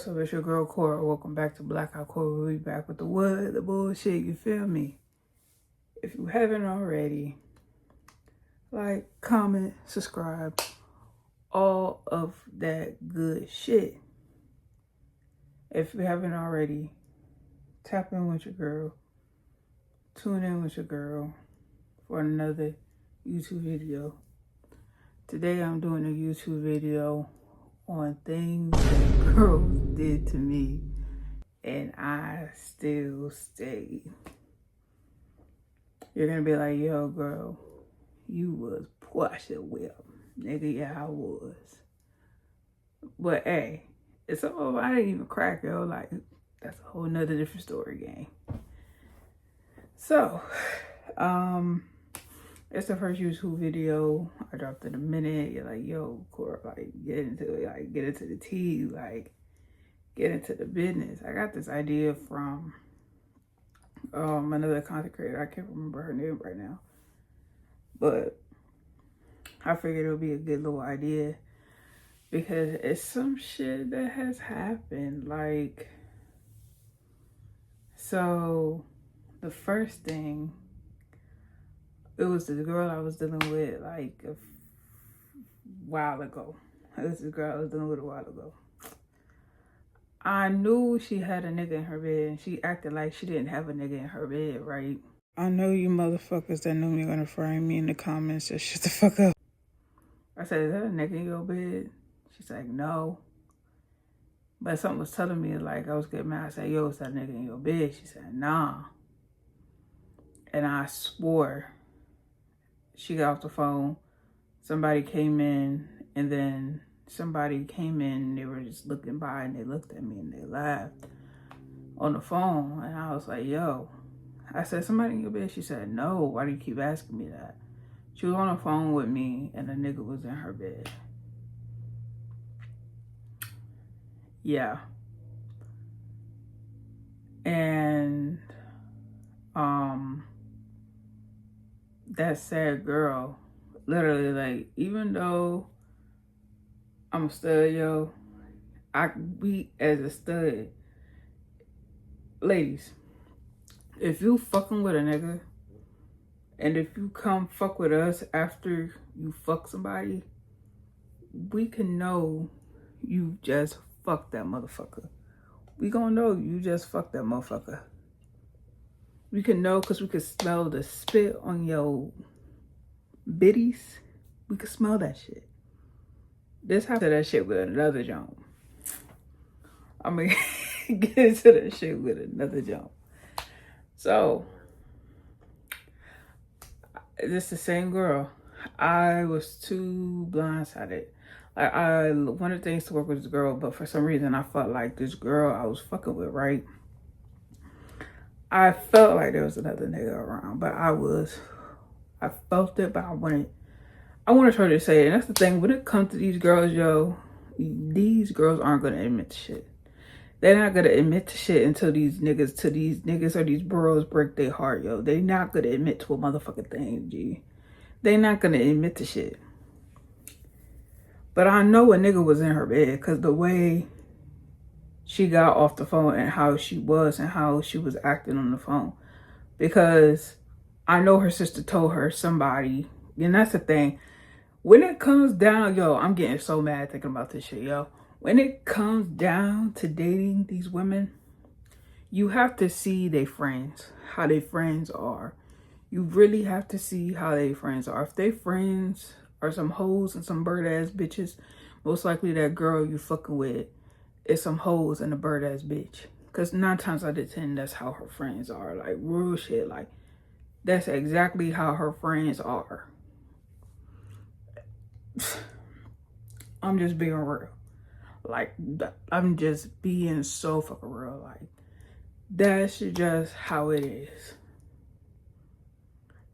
What's up, it's your girl Cora. Welcome back to Black Out Cora. We'll be back with the bullshit, you feel me? If you haven't already, like, comment, subscribe, all of that good shit. If you haven't already, tap in with your girl, tune in with your girl for another YouTube video. Today I'm doing a YouTube video on things that girls did to me and I still stay. You're gonna be like, yo girl, you was Portia Whip. Nigga, yeah I was. But hey, it's something I didn't even crack, yo. Like, that's a whole nother different story, gang. So, it's the first YouTube video I dropped in a minute. You're like, yo, Cora, like, get into it, like, get into the tea, like, get into the business. I got this idea from another content creator. I can't remember her name right now, but I figured it would be a good little idea because it's some shit that has happened. Like, so the first thing, it was this girl I was dealing with like a while ago. This girl I was dealing with a while ago. I knew she had a nigga in her bed and she acted like she didn't have a nigga in her bed, right? I know you motherfuckers that know me are gonna frame me in the comments. Just shut the fuck up. I said, is that a nigga in your bed? She's like, no. But something was telling me, like, I was getting mad. I said, yo, is that nigga in your bed? She said, nah. And I swore. She got off the phone. Somebody came in, and then somebody came in, they were just looking by, and they looked at me, and they laughed on the phone. And I was like, yo. I said, somebody in your bed? She said, no. Why do you keep asking me that? She was on the phone with me, and the nigga was in her bed. Yeah. And, that sad girl, literally, like, even though I'm a stud, yo, I be as a stud. Ladies, if you fucking with a nigga, and if you come fuck with us after you fuck somebody, we can know you just fucked that motherfucker. We gonna know you just fucked that motherfucker. We can know because we can smell the spit on your bitties. We can smell that shit. This happened to that shit with another jump. I mean, get into that shit with another jump. So, this the same girl. I was too blindsided. Like, I wanted things to work with this girl, but for some reason I felt like this girl I was fucking with, right? I felt like there was another nigga around, but I felt it, but I wanted her to say it. And that's the thing, when it comes to these girls, yo, these girls aren't gonna admit to shit. They're not gonna admit to shit until these niggas or these bros break their heart, yo. They not gonna admit to a motherfucking thing, G. They not gonna admit to shit. But I know a nigga was in her bed because the way she got off the phone and how she was acting on the phone. Because I know her sister told her somebody, and that's the thing. When it comes down, yo, I'm getting so mad thinking about this shit, yo. When it comes down to dating these women, you have to see their friends, how their friends are. You really have to see how their friends are. If their friends are some hoes and some bird ass bitches, most likely that girl you fucking with is some hoes and a bird ass bitch. Because 9 times out of 10, that's how her friends are. Like, real shit. Like, that's exactly how her friends are. I'm just being real. Like, I'm just being so fucking real. Like, that's just how it is.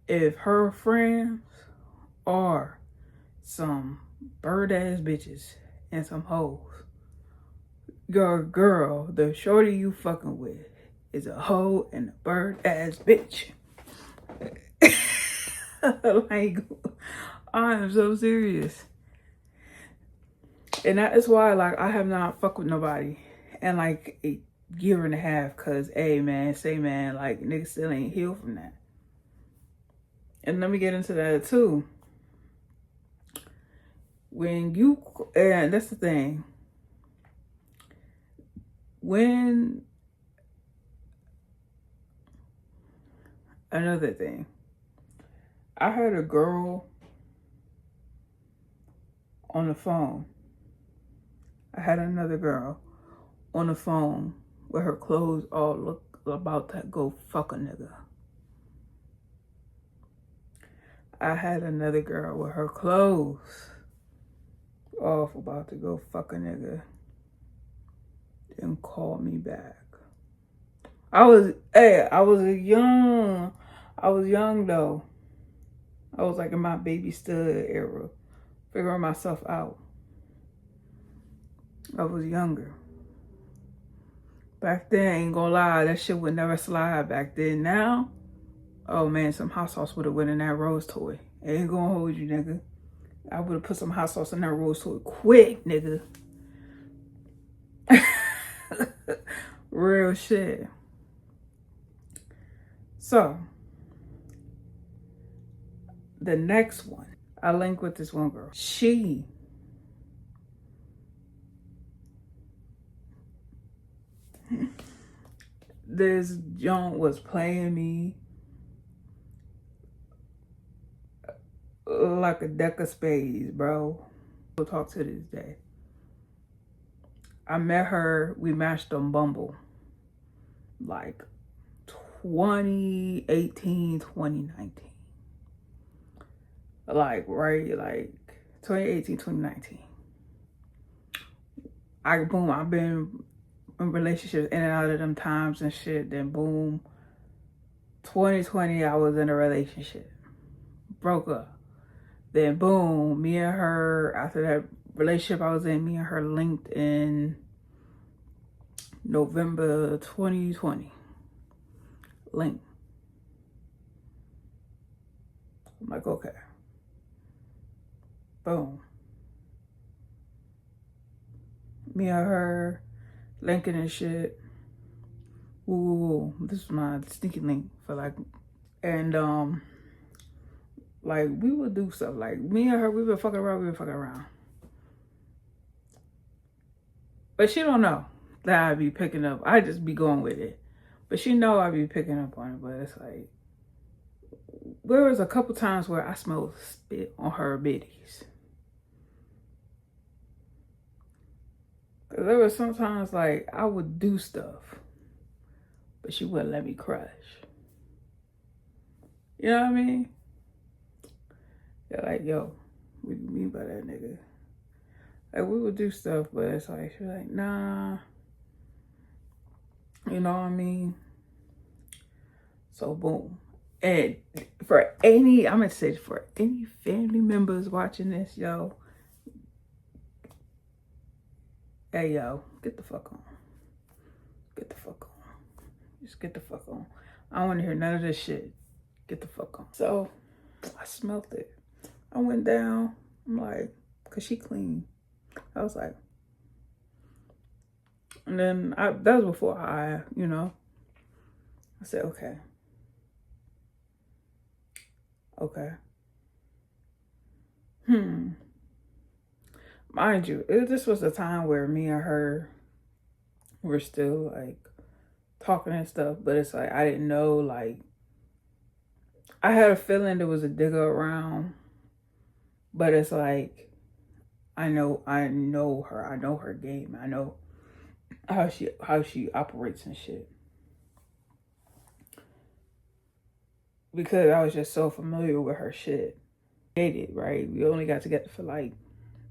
If her friends are some bird ass bitches and some hoes, your girl, the shorty you fucking with, is a hoe and a bird ass bitch. Like, I'm so serious. And that is why, like, I have not fucked with nobody in like a year and a half. Cause hey man, like niggas still ain't healed from that. And let me get into that too. And that's the thing. Another thing. I heard a girl on the phone. I had another girl on the phone with her clothes all look about to go fuck a nigga. I had another girl with her clothes off about to go fuck a nigga and call me back. I was young though. I was like in my baby stud era, figuring myself out. I was younger. Back then, ain't gonna lie, that shit would never slide back then. Now, oh man, some hot sauce would have went in that rose toy. Ain't gonna hold you, nigga. I would have put some hot sauce in that rose toy quick, nigga. Real shit. So, the next one, I linked with this one girl. This joint was playing me like a deck of spades, bro. We'll talk to this day. I met her, we matched on Bumble. Like 2018, 2019. Like 2018, 2019. I've been in relationships in and out of them times and shit. Then boom, 2020, I was in a relationship. Broke up. Then boom, me and her, after that relationship I was in, me and her linked in November 2020. Link. I'm like, okay. Boom. Me and her linking and shit. Ooh, this is my sneaky link for like, and like we would do stuff like me and her, we would fuck around. But she don't know that I'd be picking up. I just be going with it. But she know I'd be picking up on it. But it's like, there was a couple times where I smelled spit on her biddies. Cause there was sometimes like I would do stuff, but she wouldn't let me crush. You know what I mean? They're like, yo, what do you mean by that, nigga? Like, we would do stuff, but it's like, she's like, nah. You know what I mean? So, boom. And for any family members watching this, yo, hey, yo, get the fuck on. Get the fuck on. Just get the fuck on. I don't want to hear none of this shit. Get the fuck on. So, I smelled it. I went down. I'm like, cause she clean. I was like, and then that was before I said, okay. Mind you, this was a time where me and her were still like talking and stuff, but it's like, I didn't know, like, I had a feeling there was a digger around, but it's like, I know her. I know her game. I know how she operates and shit. Because I was just so familiar with her shit. Dated, right? We only got together for like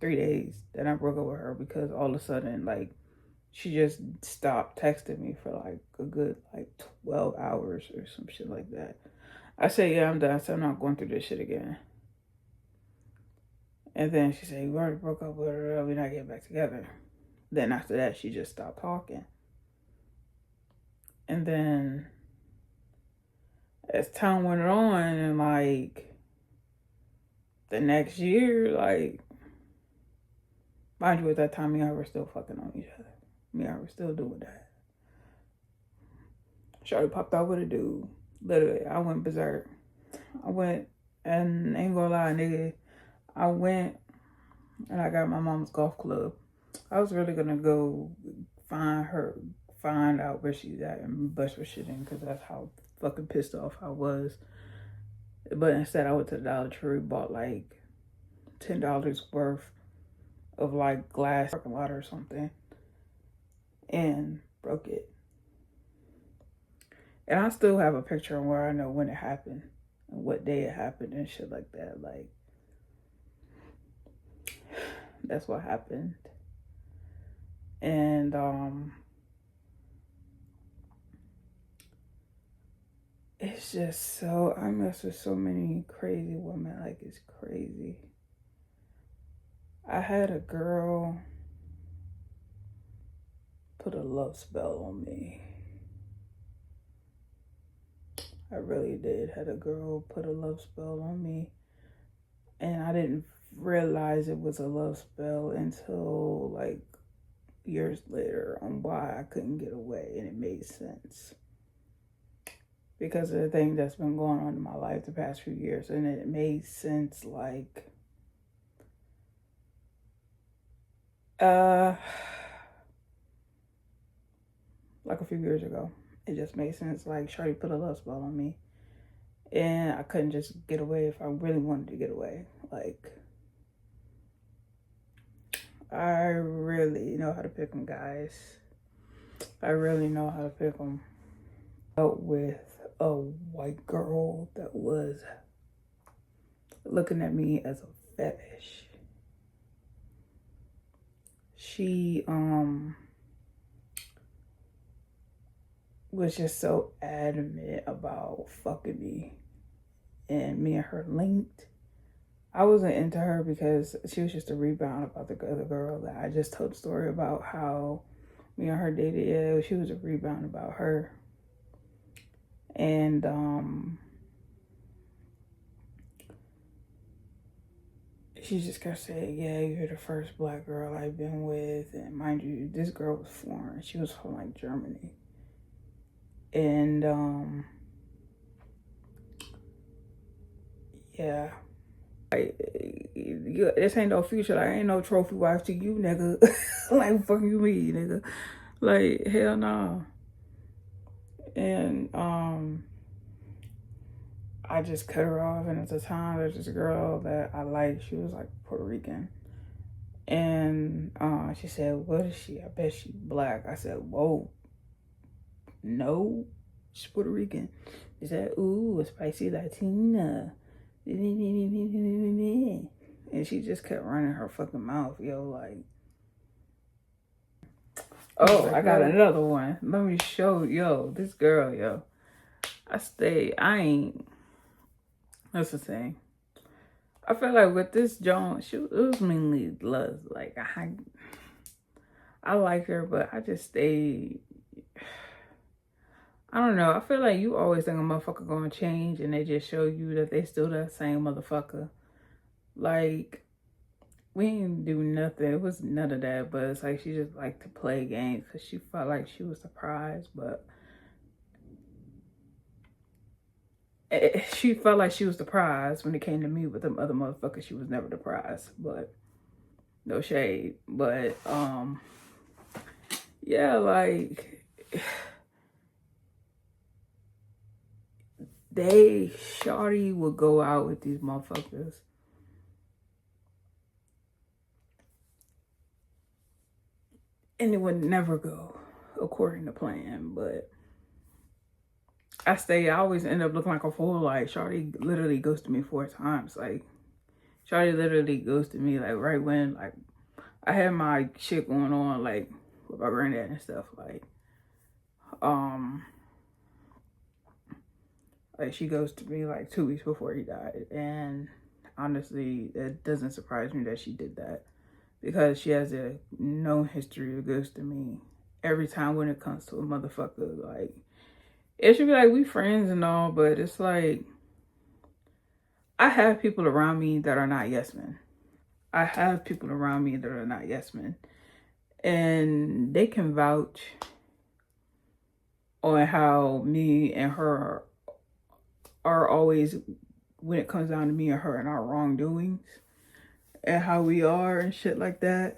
3 days. Then I broke up with her because all of a sudden, like, she just stopped texting me for like a good like 12 hours or some shit like that. I said, yeah, I'm done. I said, I'm not going through this shit again. And then she said, we already broke up with her. We're not getting back together. Then after that, she just stopped talking. And then as time went on, and like the next year, like, mind you, at that time, me and her were still fucking on each other. Me and her were still doing that. Shawty popped out with a dude. Literally, I went berserk. I went, and ain't gonna lie, nigga, I went and I got my mom's golf club. I was really gonna go find out where she's at and bust her shit in, because that's how fucking pissed off I was. But instead, I went to the Dollar Tree, bought like $10 worth of like glass parking lot or something, and broke it. And I still have a picture of where I know when it happened and what day it happened and shit like that. Like, that's what happened. And it's just so, I mess with so many crazy women. Like, it's crazy. I had a girl put a love spell on me. I really did. Had a girl put a love spell on me, and I didn't realize it was a love spell until like years later on why I couldn't get away, and it made sense because of the thing that's been going on in my life the past few years. And it made sense like a few years ago. It just made sense. Like, Shawty put a love spell on me, and I couldn't just get away if I really wanted to get away. Like, I really know how to pick them, guys. I really know how to pick them. Out with a white girl that was looking at me as a fetish. She was just so adamant about fucking me, and me and her linked. I wasn't into her because she was just a rebound about the other girl that I just told the story about, how me and her dated. Yeah, she was a rebound about her. And she just kept saying, yeah, you're the first black girl I've been with. And mind you, this girl was foreign. She was from like Germany. And yeah, like, this ain't no future. Like, ain't no trophy wife to you, nigga. Like, fuck you me, nigga. Like, hell no. And I just cut her off. And at the time, there's this girl that I liked. She was like Puerto Rican. And she said, what is she? I bet she black. I said, whoa, no, she's Puerto Rican. She said, ooh, a spicy Latina. And she just kept running her fucking mouth, yo, like. Oh, I got another one. Let me show, yo, this girl, yo. That's the thing. I feel like with this Joan, it was mainly love. Like, I like her, but I just stayed. I don't know. I feel like you always think a motherfucker gonna change, and they just show you that they still that same motherfucker. Like, we didn't do nothing. It was none of that, but it's like she just liked to play games because she felt like she was surprised, but she felt like she was surprised when it came to me. With them other motherfuckers, she was never surprised. But no shade. But yeah, like Shawty would go out with these motherfuckers, and it would never go according to plan. But I always end up looking like a fool. Like, Shawty literally ghosted me 4 times. Like, Shawty literally ghosted me, like, right when, like, I had my shit going on, like, with my granddad and stuff. Like, she ghosted me, like, 2 weeks before he died. And honestly, it doesn't surprise me that she did that, because she has a known history of ghosting me every time when it comes to a motherfucker. Like, it should be like, we friends and all, but it's like, I have people around me that are not yes men. I have people around me that are not yes men. And they can vouch on how me and her are always, when it comes down to me and her and our wrongdoings and how we are and shit like that.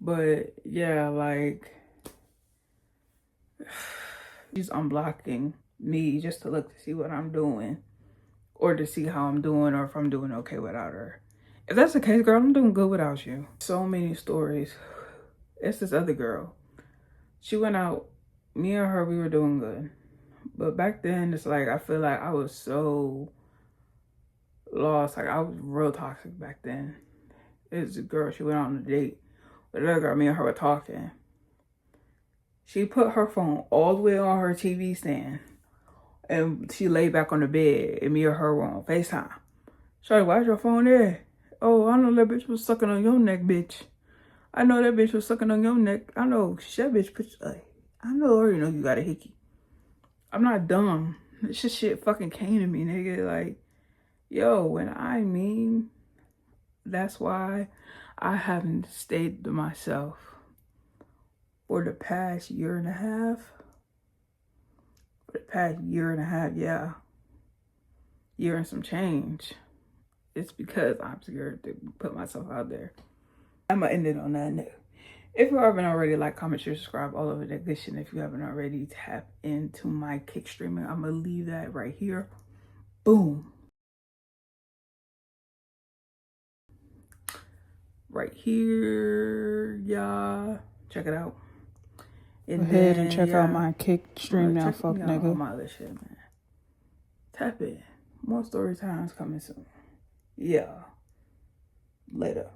But yeah, like, she's unblocking me just to look to see what I'm doing or to see how I'm doing or if I'm doing okay without her. If that's the case, girl, I'm doing good without you. So many stories. It's this other girl. She went out, me and her, we were doing good. But back then, it's like, I feel like I was so lost. Like, I was real toxic back then. It's a girl, she went out on a date with another girl, me and her were talking. She put her phone all the way on her TV stand. And she laid back on the bed and me or her were on FaceTime. Shorty, why's your phone there? Oh, I know that bitch was sucking on your neck, bitch. I know that bitch was sucking on your neck. I know that bitch put, I know already know you got a hickey. I'm not dumb. This shit fucking came to me, nigga. Like, yo, when I mean, that's why I haven't stayed to myself for the past year and a half. For the past year and a half, yeah. Year and some change. It's because I'm scared to put myself out there. I'm gonna end it on that note. If you haven't already, like, comment, share, subscribe, all over that good shit. If you haven't already, tap into my Kick streaming. I'm gonna leave that right here. Boom. Right here, y'all. Check it out. And go ahead and check out my Kick stream now, fuck nigga. All my other shit, man. Tap in. More story times coming soon. Yeah. Later.